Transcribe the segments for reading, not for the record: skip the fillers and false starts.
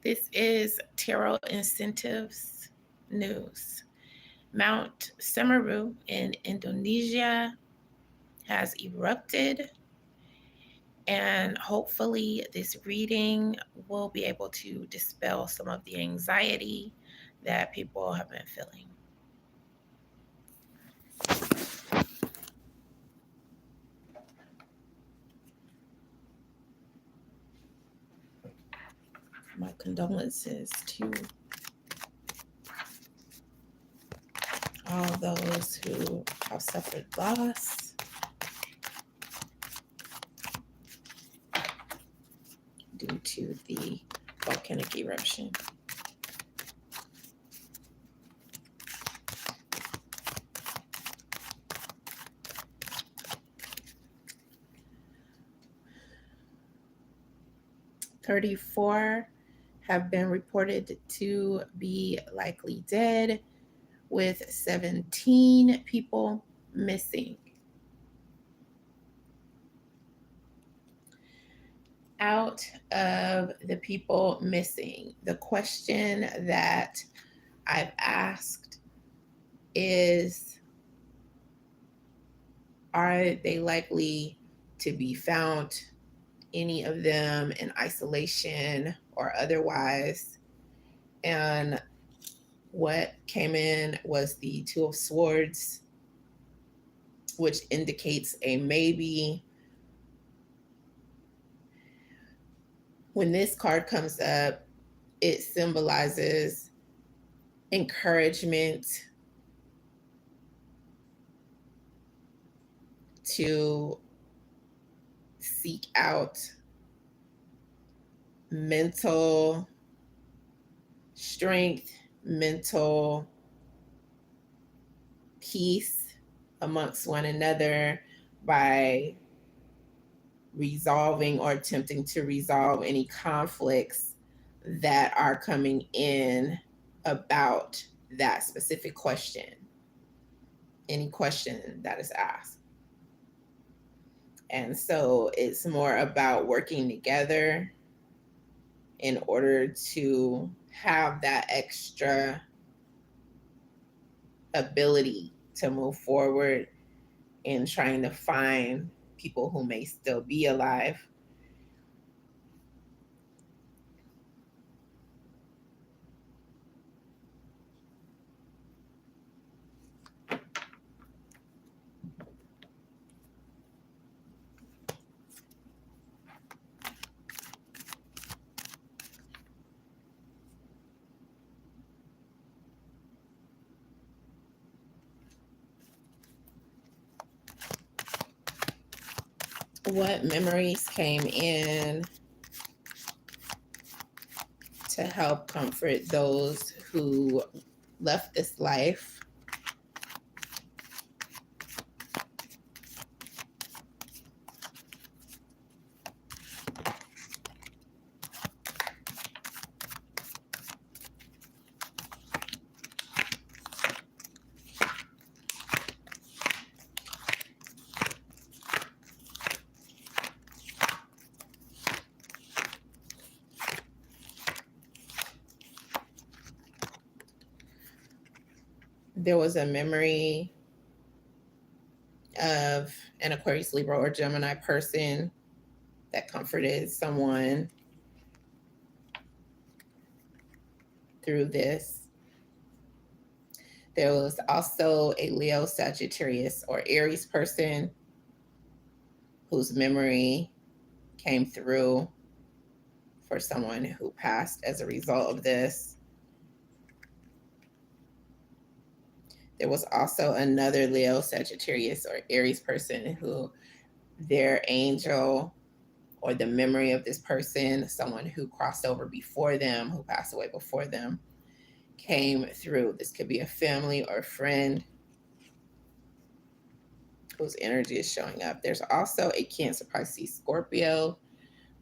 This is Tarot Incentives News. Mount Semeru in Indonesia has erupted, and hopefully, this reading will be able to dispel some of the anxiety that people have been feeling. My condolences to all those who have suffered loss due to the volcanic eruption. "34 have been reported to be likely dead, with 17 people missing." Out of the people missing, the question that I've asked is, are they likely to be found, any of them in isolation or otherwise? And what came in was the Two of Swords, which indicates a maybe. When this card comes up, it symbolizes encouragement to seek out mental strength, mental peace amongst one another by resolving or attempting to resolve any conflicts that are coming in about that specific question, any question that is asked. And so it's more about working together in order to have that extra ability to move forward in trying to find people who may still be alive. What memories came in to help comfort those who left this life? There was a memory of an Aquarius, Libra, or Gemini person that comforted someone through this. There was also a Leo, Sagittarius, or Aries person whose memory came through for someone who passed as a result of this. There was also another Leo, Sagittarius, or Aries person who their angel or the memory of this person, someone who crossed over before them, who passed away before them, came through. This could be a family or a friend whose energy is showing up. There's also a Cancer, Pisces, Scorpio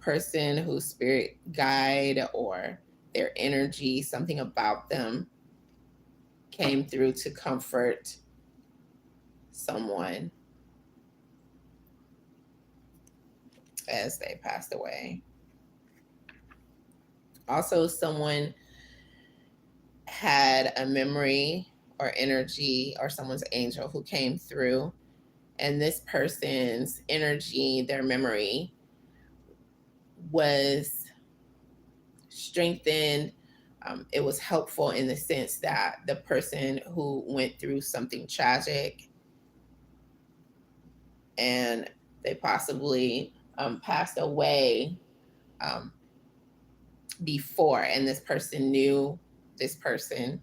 person whose spirit guide or their energy, something about them came through to comfort someone as they passed away. Also, someone had a memory or energy, or someone's angel who came through, and this person's energy, their memory, was strengthened. It was helpful in the sense that the person who went through something tragic and they possibly passed away before, and this person knew this person,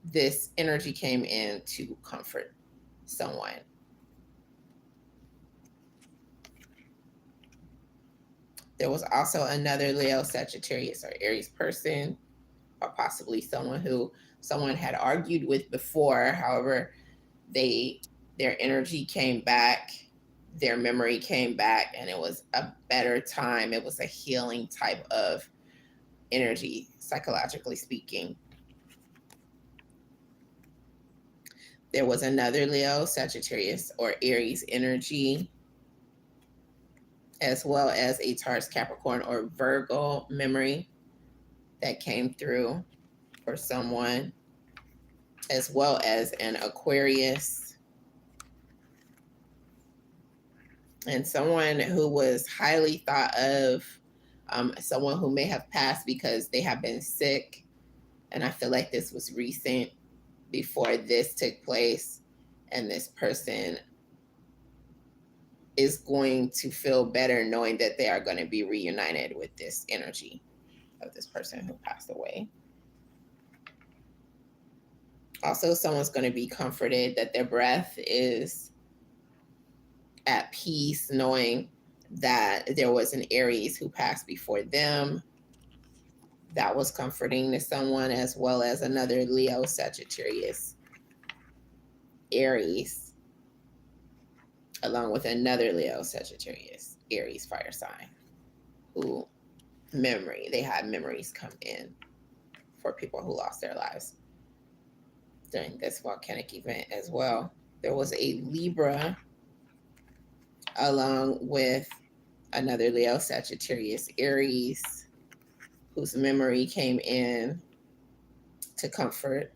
this energy came in to comfort someone. There was also another Leo, Sagittarius, or Aries person, or possibly someone who someone had argued with before. However, their energy came back, their memory came back, and it was a better time. It was a healing type of energy, psychologically speaking. There was another Leo, Sagittarius, or Aries energy, as well as a Taurus, Capricorn, or Virgo memory that came through for someone, as well as an Aquarius, and someone who was highly thought of, someone who may have passed because they have been sick. And I feel like this was recent before this took place. And this person is going to feel better knowing that they are going to be reunited with this energy of this person who passed away. Also, someone's going to be comforted that their breath is at peace, knowing that there was an Aries who passed before them. That was comforting to someone, as well as another Leo, Sagittarius, Aries, along with another Leo, Sagittarius, Aries fire sign, who they had memories come in for people who lost their lives during this volcanic event as well. There was a Libra, along with another Leo, Sagittarius, Aries, whose memory came in to comfort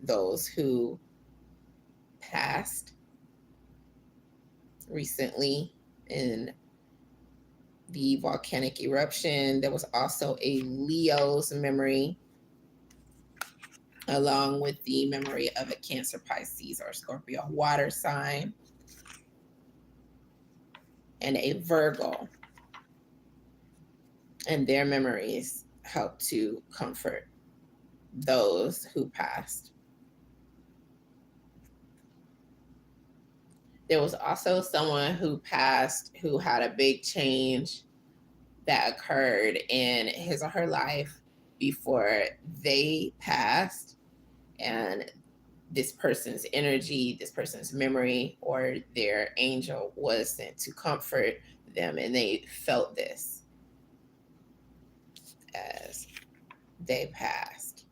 those who passed recently in the volcanic eruption. There was also a Leo's memory, along with the memory of a Cancer, Pisces, or Scorpio water sign, and a Virgo. And their memories help to comfort those who passed. There was also someone who passed who had a big change that occurred in his or her life before they passed. And this person's energy, this person's memory, or their angel was sent to comfort them. And they felt this as they passed.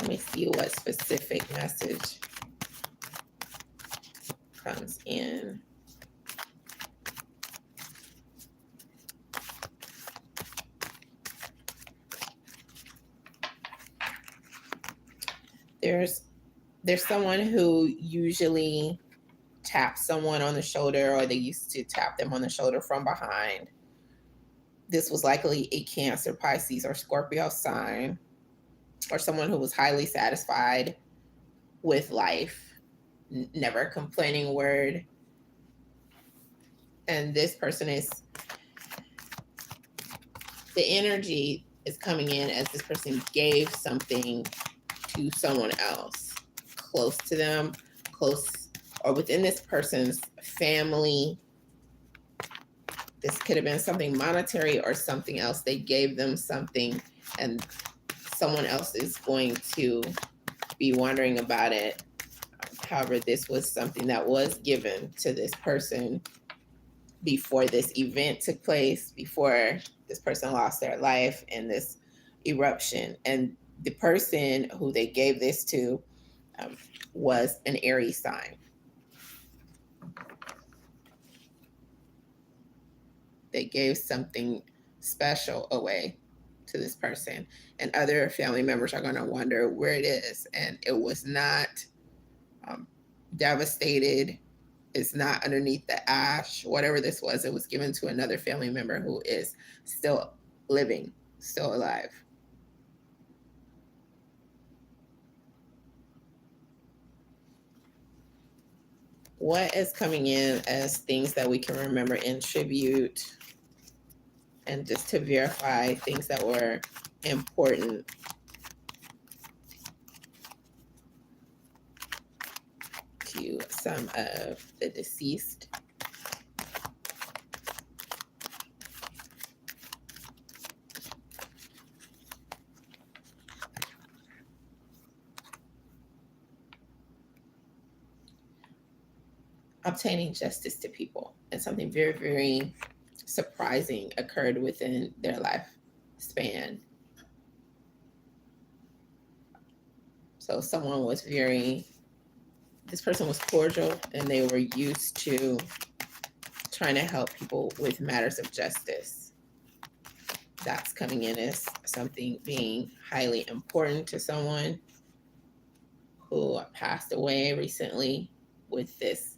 Let me see what specific message comes in. There's someone who usually taps someone on the shoulder, or they used to tap them on the shoulder from behind. This was likely a Cancer, Pisces, or Scorpio sign, or someone who was highly satisfied with life, never a complaining word. And this person the energy is coming in as this person gave something to someone else close to them, close, or within this person's family. This could have been something monetary or something else. They gave them something, and someone else is going to be wondering about it. However, this was something that was given to this person before this event took place, before this person lost their life in this eruption. And the person who they gave this to um, was an Aries sign. They gave something special away to this person, and other family members are going to wonder where it is. And it was not um, devastated. It's not underneath the ash. Whatever this was, it was given to another family member who is still living, still alive. What is coming in as things that we can remember in tribute, and just to verify things that were important to some of the deceased? Obtaining justice to people, and something very, very surprising occurred within their lifespan. So someone was this person was cordial, and they were used to trying to help people with matters of justice. That's coming in as something being highly important to someone who passed away recently with this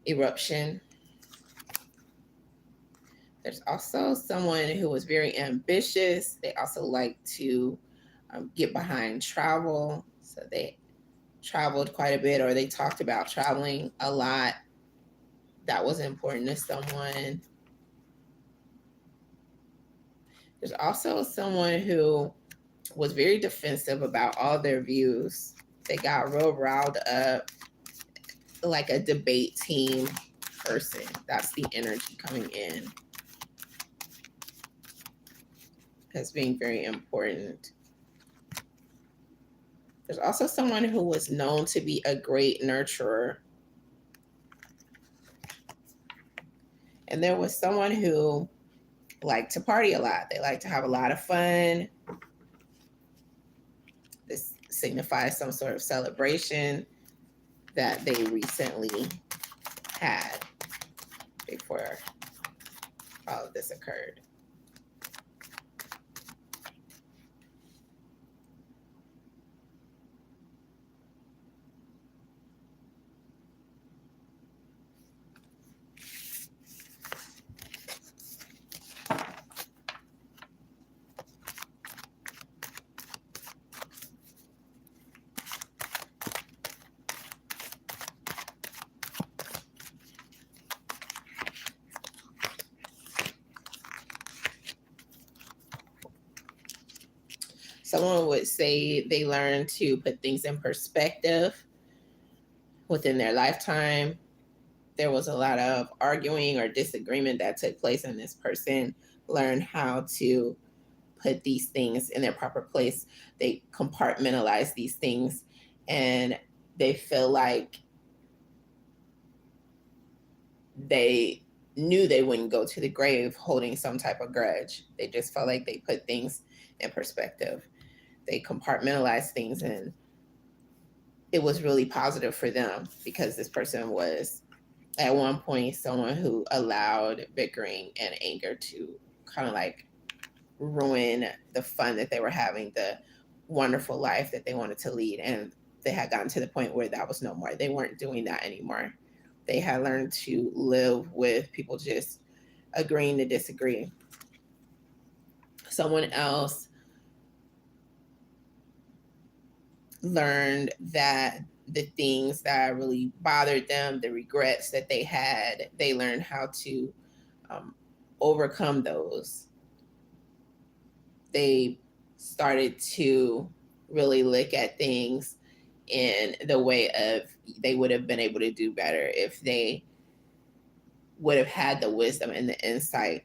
eruption. There's also someone who was very ambitious. They also like to get behind travel. So they traveled quite a bit, or they talked about traveling a lot. That was important to someone. There's also someone who was very defensive about all their views. They got real riled up, like a debate team person. That's the energy coming in as being very important. There's also someone who was known to be a great nurturer. And there was someone who liked to party a lot. They like to have a lot of fun. This signifies some sort of celebration that they recently had before all of this occurred. Someone would say they learned to put things in perspective within their lifetime. There was a lot of arguing or disagreement that took place, and this person learned how to put these things in their proper place. They compartmentalize these things, and they feel like they knew they wouldn't go to the grave holding some type of grudge. They just felt like they put things in perspective. They compartmentalized things, and it was really positive for them, because this person was at one point someone who allowed bickering and anger to kind of like ruin the fun that they were having, the wonderful life that they wanted to lead. And they had gotten to the point where that was no more. They weren't doing that anymore. They had learned to live with people just agreeing to disagree. Someone else learned that the things that really bothered them, the regrets that they had, they learned how to overcome those. They started to really look at things in the way of they would have been able to do better if they would have had the wisdom and the insight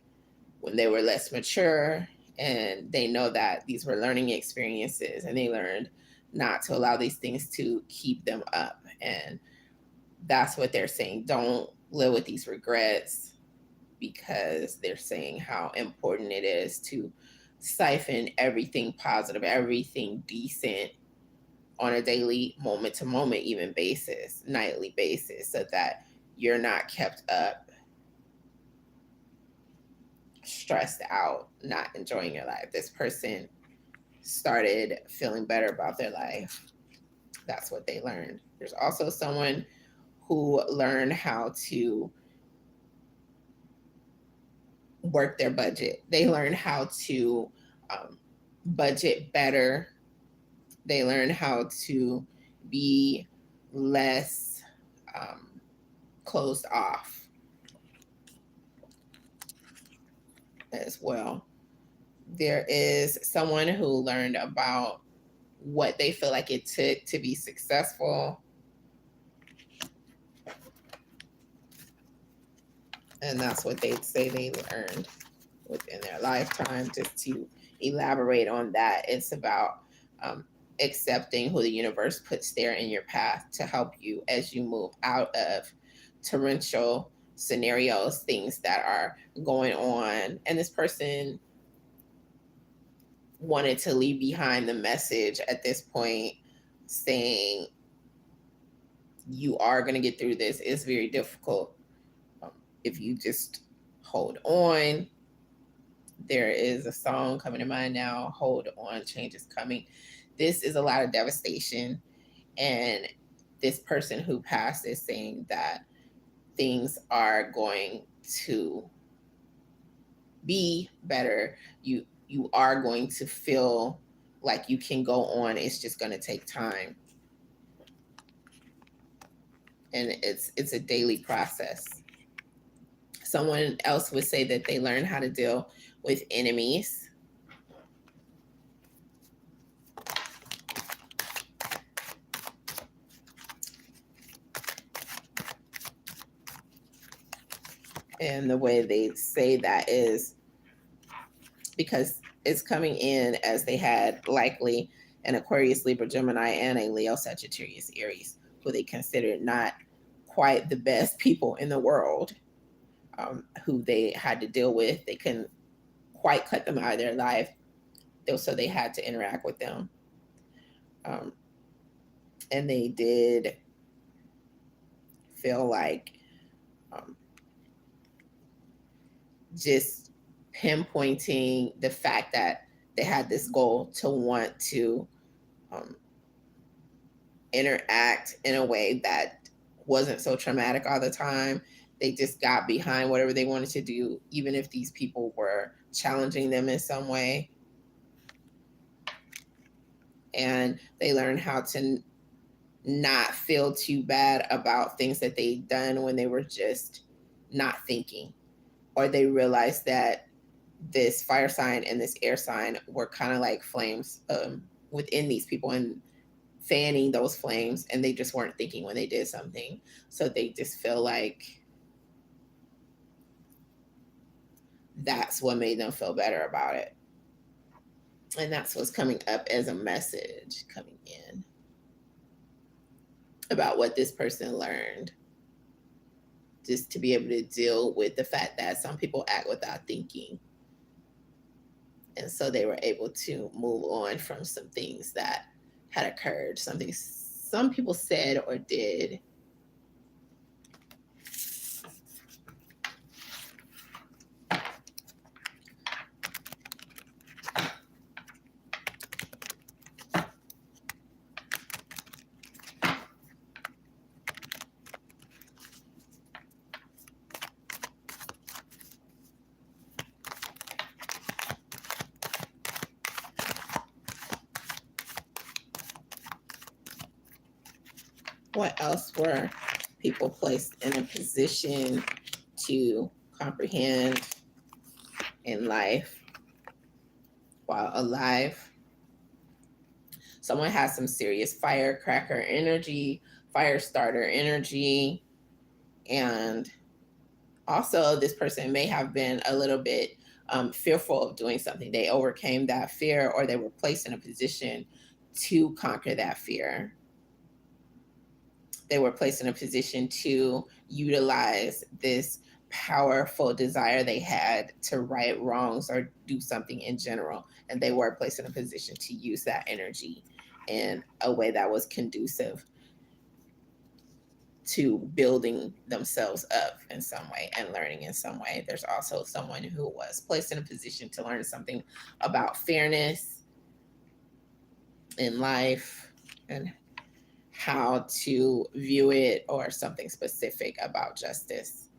when they were less mature. And they know that these were learning experiences, and they learned not to allow these things to keep them up. And that's what they're saying. Don't live with these regrets. because they're saying how important it is to siphon everything positive, everything decent on a daily, moment to moment, even basis, nightly basis, so that you're not kept up, stressed out, not enjoying your life. This person started feeling better about their life. That's what they learned. There's also someone who learned how to work their budget. They learned how to budget better. They learned how to be less closed off as well. There is someone who learned about what they feel like it took to be successful. And that's what they say they earned within their lifetime. Just to elaborate on that, it's about accepting who the universe puts there in your path to help you as you move out of torrential scenarios, things that are going on. And this person wanted to leave behind the message at this point saying, you are going to get through this. It's very difficult. If you just hold on. There is a song coming to mind now, Hold On, Change is Coming. This is a lot of devastation. And this person who passed is saying that things are going to be better. You are going to feel like you can go on. It's just going to take time. And it's a daily process. Someone else would say that they learn how to deal with enemies. And the way they say that is because it's coming in as they had likely an Aquarius, Libra, Gemini, and a Leo, Sagittarius, Aries, who they considered not quite the best people in the world, who they had to deal with. They couldn't quite cut them out of their life, so they had to interact with them. And they did feel like just pinpointing the fact that they had this goal to want to interact in a way that wasn't so traumatic all the time. They just got behind whatever they wanted to do, even if these people were challenging them in some way. And they learned how to not feel too bad about things that they'd done when they were just not thinking. Or they realized that this fire sign and this air sign were kind of like flames within these people and fanning those flames, and they just weren't thinking when they did something. So they just feel like that's what made them feel better about it. And that's what's coming up as a message coming in about what this person learned. Just to be able to deal with the fact that some people act without thinking. And so they were able to move on from some things that had occurred, something some people said or did. What else were people placed in a position to comprehend in life while alive? Someone has some serious firecracker energy, fire starter energy, and also this person may have been a little bit fearful of doing something. They overcame that fear, or they were placed in a position to conquer that fear. They were placed in a position to utilize this powerful desire they had to right wrongs or do something in general. And they were placed in a position to use that energy in a way that was conducive to building themselves up in some way and learning in some way. There's also someone who was placed in a position to learn something about fairness in life and how to view it, or something specific about justice.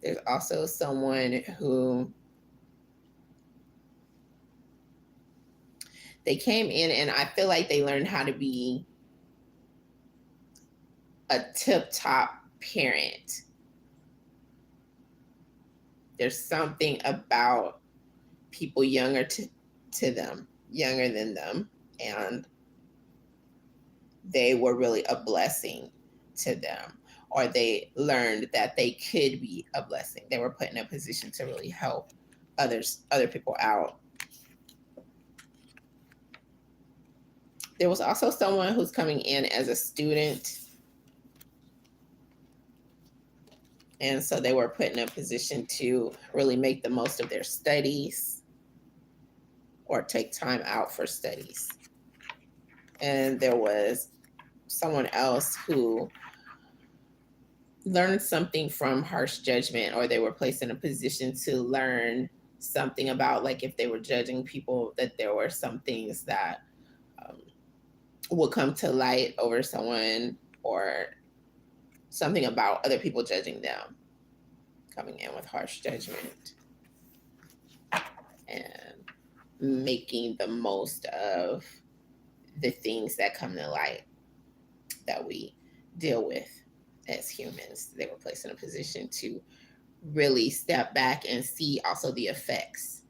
There's also someone who they came in and I feel like they learned how to be a tip-top parent. There's something about people younger to them, younger than them, and they were really a blessing to them, or they learned that they could be a blessing. They were put in a position to really help other people out. There was also someone who's coming in as a student, and so they were put in a position to really make the most of their studies or take time out for studies. And there was someone else who learned something from harsh judgment, or they were placed in a position to learn something about, like, if they were judging people, that there were some things that would come to light over someone, or something about other people judging them, coming in with harsh judgment and making the most of the things that come to light that we deal with as humans. They were placed in a position to really step back and see also the effects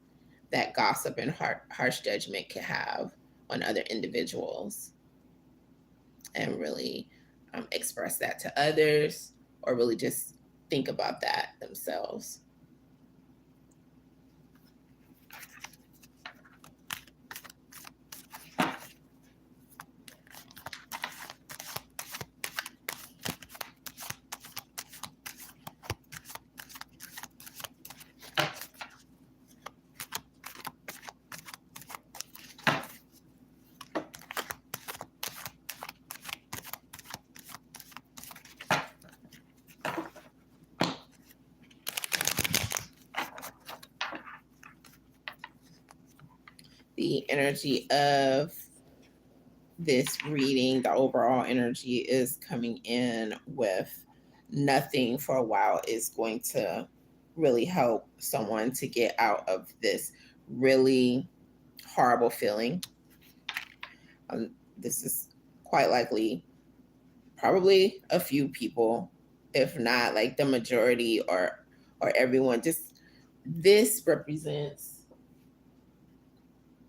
that gossip and harsh judgment can have on other individuals, and really express that to others, or really just think about that themselves. The energy of this reading, the overall energy is coming in with nothing for a while is going to really help someone to get out of this really horrible feeling. This is quite likely probably a few people, if not like the majority or everyone. Just this represents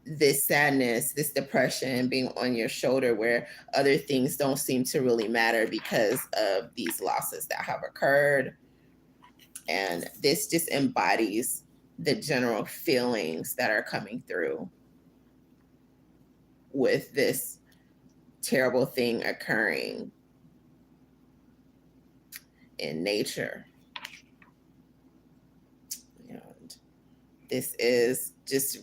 this sadness, this depression being on your shoulder, where other things don't seem to really matter because of these losses that have occurred. And this just embodies the general feelings that are coming through with this terrible thing occurring in nature. And this is just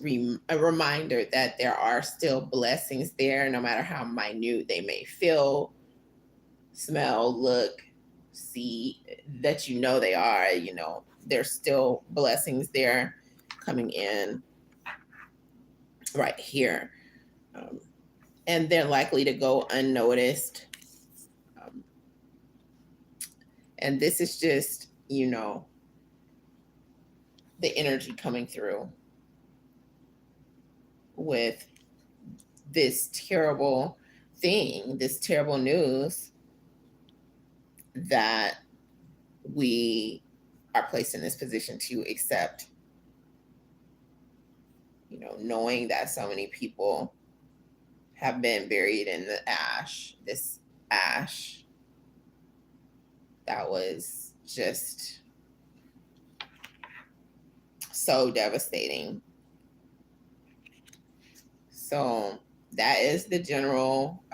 a reminder that there are still blessings there, no matter how minute they may feel, smell, look, see, that they are. There's still blessings there coming in right here. And they're likely to go unnoticed. And this is just, the energy coming through with this terrible thing, this terrible news that we are placed in this position to accept. Knowing that so many people have been buried in this ash that was just so devastating. So that is the general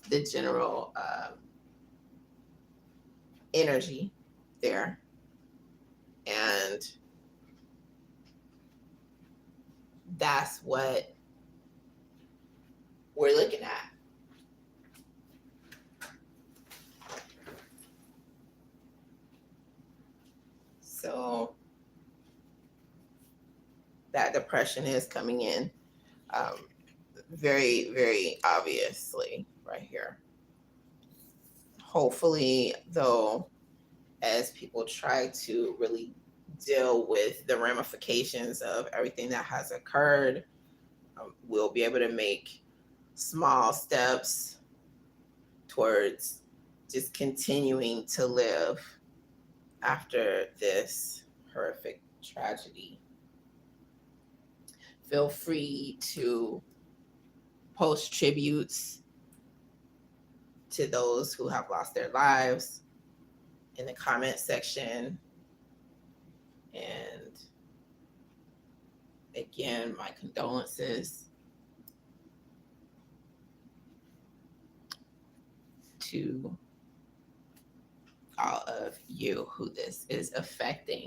the general energy there. And that's what we're looking at. So that depression is coming in very, very obviously right here. Hopefully, though, as people try to really deal with the ramifications of everything that has occurred, we'll be able to make small steps towards just continuing to live after this horrific tragedy. Feel free to post tributes to those who have lost their lives in the comment section. And again, my condolences to all of you who this is affecting.